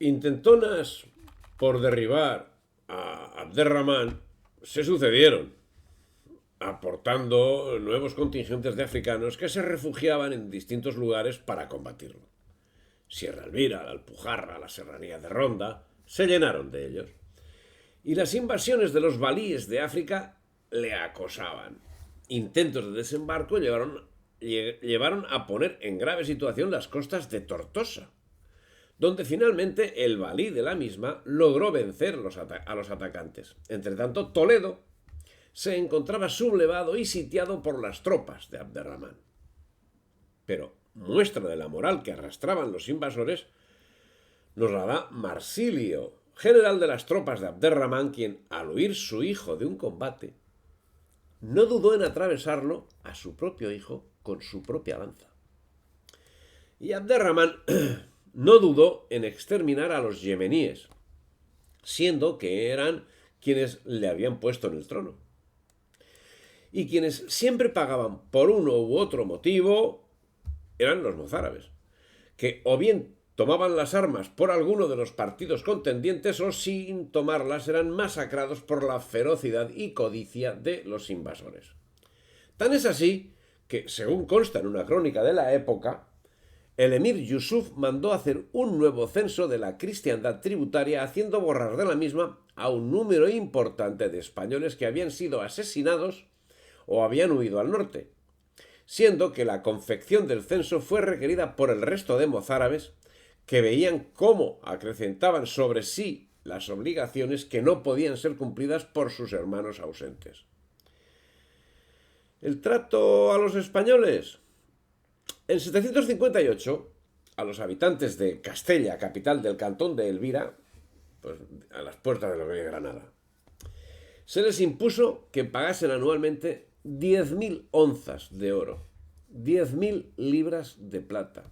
Intentonas por derribar a Abderramán se sucedieron, aportando nuevos contingentes de africanos que se refugiaban en distintos lugares para combatirlo. Sierra Elvira, la Alpujarra, la Serranía de Ronda, se llenaron de ellos. Y las invasiones de los valíes de África le acosaban. Intentos de desembarco llevaron a poner en grave situación las costas de Tortosa, donde finalmente el valí de la misma logró vencer a los atacantes. Entre tanto, Toledo se encontraba sublevado y sitiado por las tropas de Abderramán. Pero muestra de la moral que arrastraban los invasores nos la da Marsilio, general de las tropas de Abderramán, quien, al huir su hijo de un combate, no dudó en atravesarlo a su propio hijo con su propia lanza. Y Abderramán no dudó en exterminar a los yemeníes, siendo que eran quienes le habían puesto en el trono. Y quienes siempre pagaban por uno u otro motivo eran los mozárabes, que o bien tomaban las armas por alguno de los partidos contendientes o sin tomarlas eran masacrados por la ferocidad y codicia de los invasores. Tan es así que, según consta en una crónica de la época, el emir Yusuf mandó hacer un nuevo censo de la cristiandad tributaria, haciendo borrar de la misma a un número importante de españoles que habían sido asesinados o habían huido al norte, siendo que la confección del censo fue requerida por el resto de mozárabes, que veían cómo acrecentaban sobre sí las obligaciones que no podían ser cumplidas por sus hermanos ausentes. El trato a los españoles. En 758, a los habitantes de Castella, capital del cantón de Elvira, pues a las puertas de lo que es Granada, se les impuso que pagasen anualmente 10.000 onzas de oro, 10.000 libras de plata,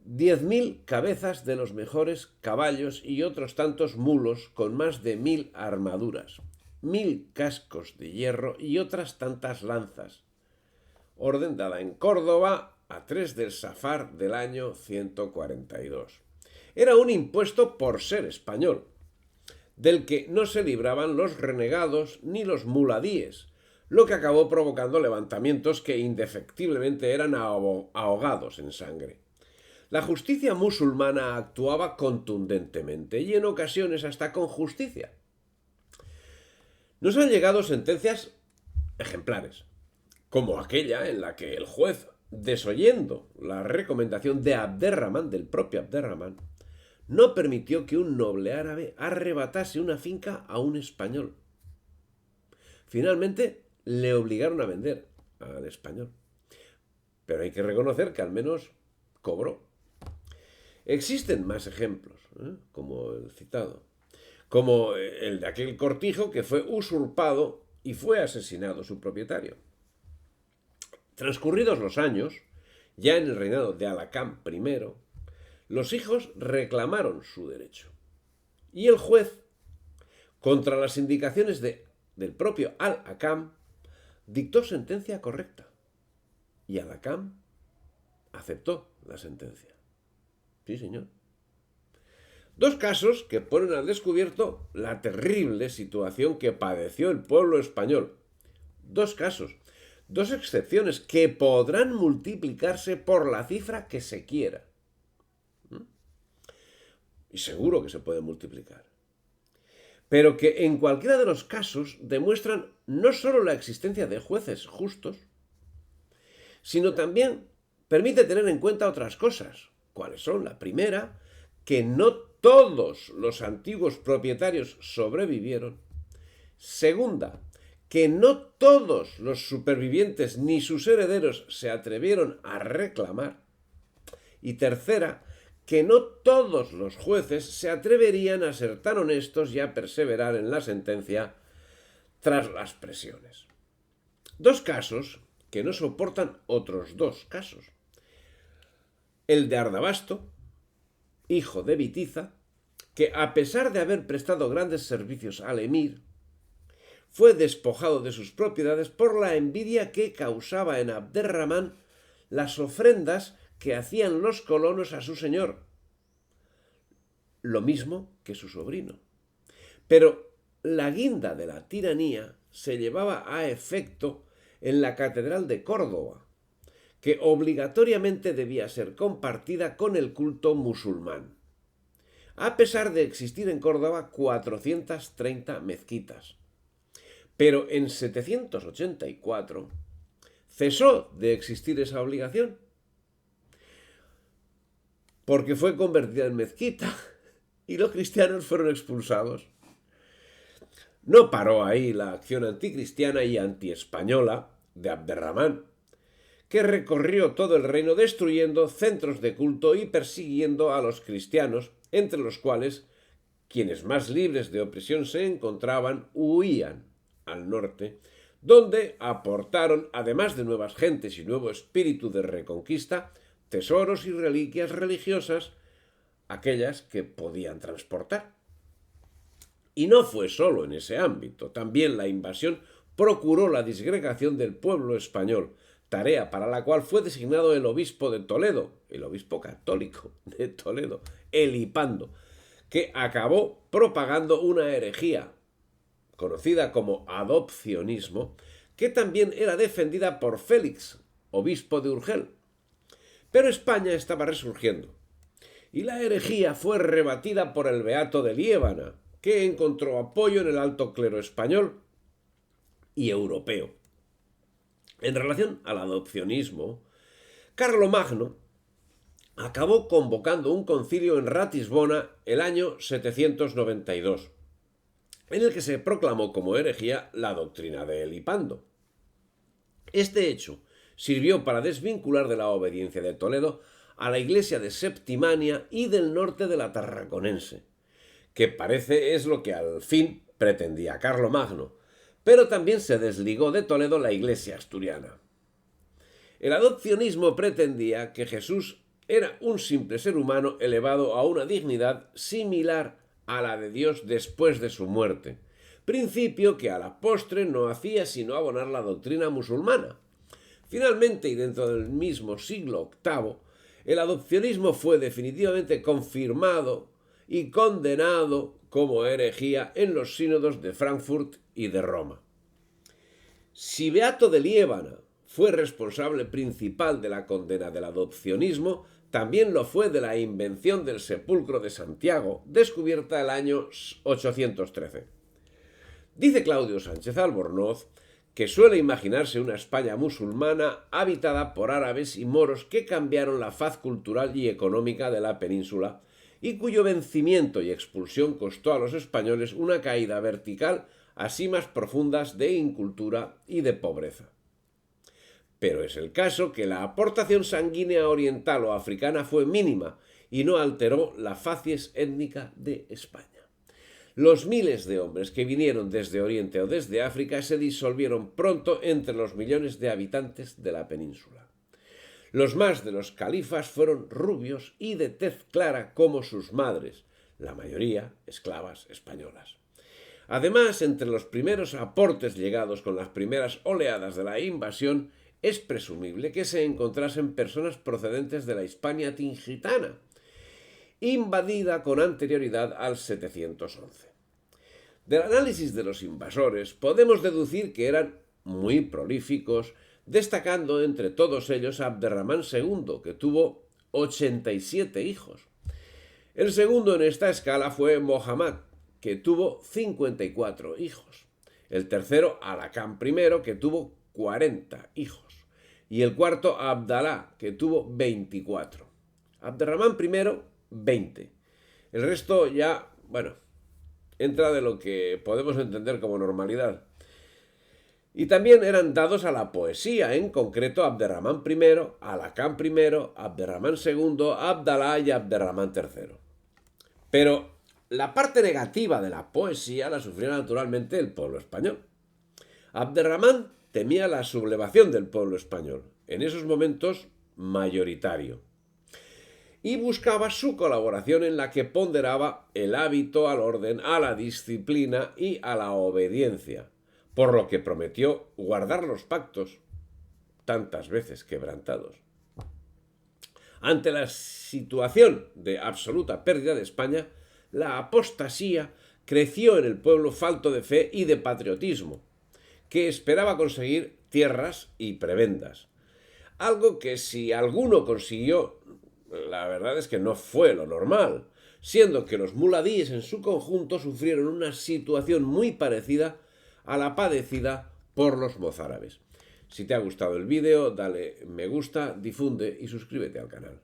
10.000 cabezas de los mejores caballos y otros tantos mulos con más de 1.000 armaduras, 1.000 cascos de hierro y otras tantas lanzas. Orden dada en Córdoba a 3 del Safar del año 142. Era un impuesto por ser español, del que no se libraban los renegados ni los muladíes, lo que acabó provocando levantamientos que indefectiblemente eran ahogados en sangre. La justicia musulmana actuaba contundentemente y en ocasiones hasta con justicia. Nos han llegado sentencias ejemplares, como aquella en la que el juez, desoyendo la recomendación de Abderramán, del propio Abderramán, no permitió que un noble árabe arrebatase una finca a un español. Finalmente le obligaron a vender al español, pero hay que reconocer que al menos cobró. Existen más ejemplos, como el citado, como el de aquel cortijo que fue usurpado y fue asesinado su propietario. Transcurridos los años, ya en el reinado de Alacán I, los hijos reclamaron su derecho. Y el juez, contra las indicaciones del propio Al-Hakam, dictó sentencia correcta. Y Al-Hakam aceptó la sentencia. Sí, señor. Dos casos que ponen al descubierto la terrible situación que padeció el pueblo español. Dos casos, dos excepciones que podrán multiplicarse por la cifra que se quiera. Y seguro que se puede multiplicar. Pero que en cualquiera de los casos demuestran no solo la existencia de jueces justos, sino también permite tener en cuenta otras cosas. ¿Cuáles son? La primera, que no todos los antiguos propietarios sobrevivieron. Segunda, que no todos los supervivientes ni sus herederos se atrevieron a reclamar. Y tercera, que no todos los jueces se atreverían a ser tan honestos y a perseverar en la sentencia tras las presiones. Dos casos que no soportan otros dos casos. El de Ardabasto, hijo de Bitiza, que a pesar de haber prestado grandes servicios al emir, fue despojado de sus propiedades por la envidia que causaba en Abderramán las ofrendas que hacían los colonos a su señor, lo mismo que su sobrino. Pero la guinda de la tiranía se llevaba a efecto en la Catedral de Córdoba, que obligatoriamente debía ser compartida con el culto musulmán, a pesar de existir en Córdoba 430 mezquitas. Pero en 784 cesó de existir esa obligación, porque fue convertida en mezquita y los cristianos fueron expulsados. No paró ahí la acción anticristiana y antiespañola de Abderramán, que recorrió todo el reino destruyendo centros de culto y persiguiendo a los cristianos, entre los cuales quienes más libres de opresión se encontraban huían al norte, donde aportaron, además de nuevas gentes y nuevo espíritu de reconquista, tesoros y reliquias religiosas, aquellas que podían transportar. Y no fue solo en ese ámbito, también la invasión procuró la disgregación del pueblo español, tarea para la cual fue designado el obispo de Toledo, el obispo católico de Toledo, Elipando, que acabó propagando una herejía conocida como adopcionismo, que también era defendida por Félix, obispo de Urgel. Pero España estaba resurgiendo, y la herejía fue rebatida por el beato de Liébana, que encontró apoyo en el alto clero español y europeo. En relación al adopcionismo, Carlomagno acabó convocando un concilio en Ratisbona el año 792, en el que se proclamó como herejía la doctrina de Elipando. Este hecho sirvió para desvincular de la obediencia de Toledo a la iglesia de Septimania y del norte de la Tarraconense, que parece es lo que al fin pretendía Carlomagno, pero también se desligó de Toledo la iglesia asturiana. El adopcionismo pretendía que Jesús era un simple ser humano elevado a una dignidad similar a la de Dios después de su muerte, principio que a la postre no hacía sino abonar la doctrina musulmana. Finalmente, y dentro del mismo siglo VIII, el adopcionismo fue definitivamente confirmado y condenado como herejía en los sínodos de Frankfurt y de Roma. Si Beato de Liébana fue responsable principal de la condena del adopcionismo, también lo fue de la invención del sepulcro de Santiago, descubierta el año 813. Dice Claudio Sánchez Albornoz que suele imaginarse una España musulmana habitada por árabes y moros que cambiaron la faz cultural y económica de la península y cuyo vencimiento y expulsión costó a los españoles una caída vertical a simas profundas de incultura y de pobreza. Pero es el caso que la aportación sanguínea oriental o africana fue mínima y no alteró la facies étnica de España. Los miles de hombres que vinieron desde Oriente o desde África se disolvieron pronto entre los millones de habitantes de la península. Los más de los califas fueron rubios y de tez clara como sus madres, la mayoría esclavas españolas. Además, entre los primeros aportes llegados con las primeras oleadas de la invasión, es presumible que se encontrasen personas procedentes de la Hispania tingitana, invadida con anterioridad al 711. Del análisis de los invasores podemos deducir que eran muy prolíficos, destacando entre todos ellos a Abderramán II, que tuvo 87 hijos. El segundo en esta escala fue Mohammad, que tuvo 54 hijos. El tercero, Alacán I, que tuvo 40 hijos. Y el cuarto, Abdalá, que tuvo 24. Abderramán I, 20. El resto ya, entra de lo que podemos entender como normalidad. Y también eran dados a la poesía, en concreto Abderramán I, Alacán I, Abderramán II, Abdalá y Abderramán III. Pero la parte negativa de la poesía la sufrió naturalmente el pueblo español. Abderramán temía la sublevación del pueblo español, en esos momentos mayoritario, y buscaba su colaboración en la que ponderaba el hábito al orden, a la disciplina y a la obediencia, por lo que prometió guardar los pactos, tantas veces quebrantados. Ante la situación de absoluta pérdida de España, la apostasía creció en el pueblo falto de fe y de patriotismo, que esperaba conseguir tierras y prebendas. Algo que si alguno consiguió, la verdad es que no fue lo normal, siendo que los muladíes en su conjunto sufrieron una situación muy parecida a la padecida por los mozárabes. Si te ha gustado el vídeo, dale me gusta, difunde y suscríbete al canal.